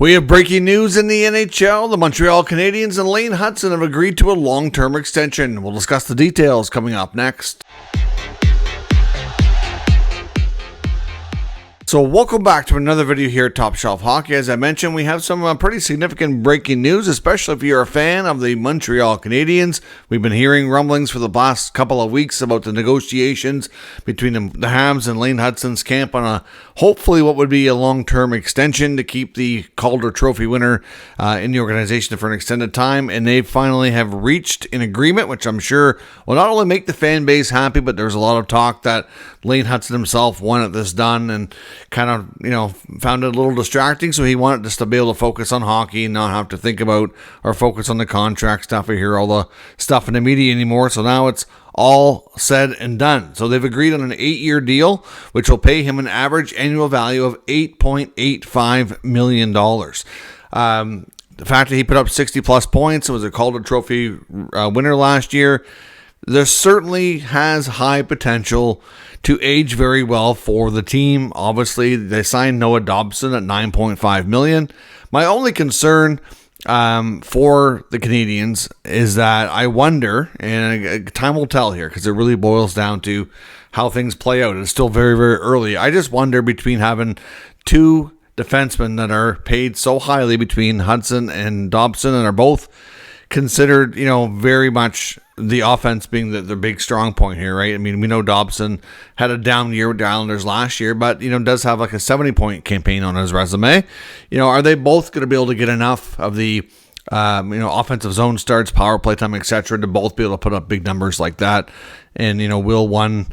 We have breaking news in the NHL. The Montreal Canadiens and Lane Hutson have agreed to a long-term extension. We'll discuss the details coming up next. So welcome back to another video here at Top Shelf Hockey. As I mentioned, we have some pretty significant breaking news, especially if you're a fan of the Montreal Canadiens. We've been hearing rumblings for the last couple of weeks about the negotiations between the Habs and Lane Hutson's camp on a hopefully what would be a long-term extension to keep the Calder Trophy winner in the organization for an extended time. And they finally have reached an agreement, which I'm sure will not only make the fan base happy, but there's a lot of talk that Lane Hutson himself wanted this done and kind of, found it a little distracting. So he wanted just to be able to focus on hockey and not have to think about or focus on the contract stuff or hear all the stuff in the media anymore. So now it's all said and done. So they've agreed on an 8-year deal, which will pay him an average annual value of $8.85 million. The fact that he put up 60-plus points, it was a Calder Trophy winner last year, there certainly has high potential to age very well for the team. Obviously, they signed Noah Dobson at $9.5 million. My only concern for the Canadiens is that I wonder, and time will tell here because it really boils down to how things play out. It's still very, very early. I just wonder between having two defensemen that are paid so highly between Hutson and Dobson and are both considered, very much the offense being the big strong point here, right? I mean, we know Dobson had a down year with the Islanders last year, but, does have like a 70-point campaign on his resume. Are they both going to be able to get enough of the, offensive zone starts, power play time, etc., to both be able to put up big numbers like that? And, will one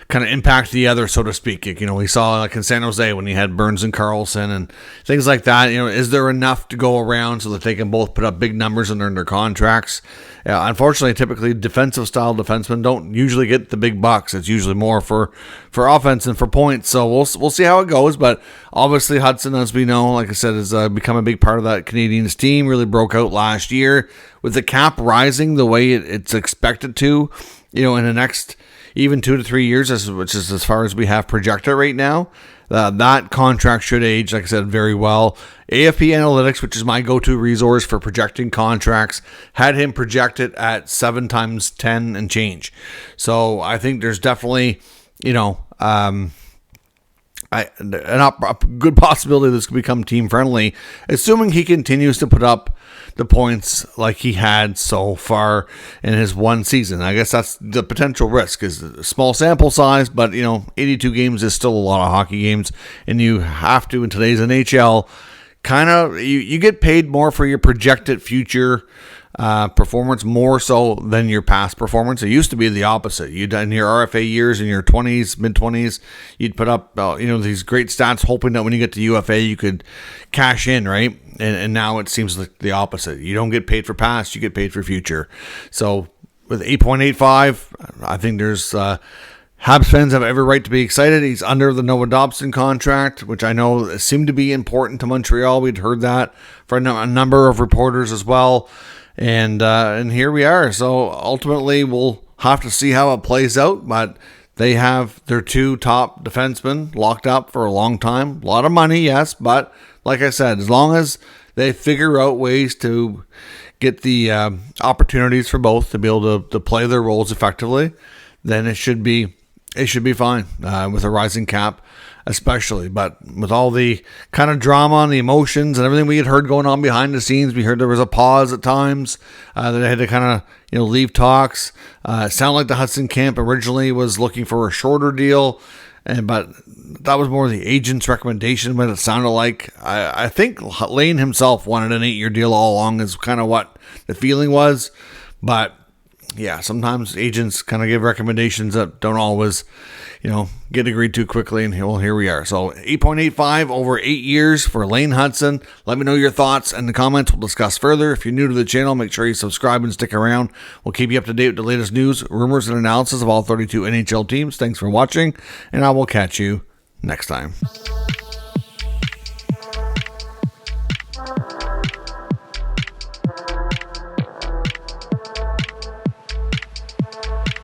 kind of impact the other, so to speak? We saw like in San Jose when he had Burns and Carlson and things like that. Is there enough to go around so that they can both put up big numbers and earn their contracts? Unfortunately, typically defensive style defensemen don't usually get the big bucks. It's usually more for offense and for points. So we'll see how it goes. But obviously Hutson, as we know, like I said, has become a big part of that Canadiens team. Really broke out last year with the cap rising the way it's expected to. In the next even 2 to 3 years, which is as far as we have projected right now. That contract should age, like I said, very well. AFP Analytics, which is my go-to resource for projecting contracts, had him projected at 7 times 10 and change. So I think there's definitely, a good possibility this could become team friendly, assuming he continues to put up the points like he had so far in his one season. I guess that's the potential risk, is a small sample size, but 82 games is still a lot of hockey games, and you have to, in today's NHL, kind of you get paid more for your projected future performance more so than your past performance. It used to be the opposite. You'd in your RFA years, in your 20s, mid-20s, you'd put up these great stats hoping that when you get to UFA you could cash in, right? And now it seems like the opposite. You don't get paid for past, you get paid for future. So with 8.85, I think there's Habs fans have every right to be excited. He's under the Noah Dobson contract, which I know seemed to be important to Montreal. We'd heard that from a number of reporters as well. And here we are. So ultimately, we'll have to see how it plays out. But they have their two top defensemen locked up for a long time. A lot of money, yes. But like I said, as long as they figure out ways to get the opportunities for both to be able to play their roles effectively, then it should be fine with a rising cap, especially. But with all the kind of drama and the emotions and everything we had heard going on behind the scenes, we heard there was a pause at times that they had to kind of leave talks. It sounded like the Hutson camp originally was looking for a shorter deal, but that was more the agent's recommendation. But it sounded like I think Lane himself wanted an 8-year deal all along, is kind of what the feeling was. But yeah, sometimes agents kind of give recommendations that don't always, get agreed to quickly, and here we are. So 8.85 over 8 years for Lane Hutson. Let me know your thoughts in the comments. We'll discuss further. If you're new to the channel, make sure you subscribe and stick around. We'll keep you up to date with the latest news, rumors, and analysis of all 32 NHL teams. Thanks for watching, and I will catch you next time.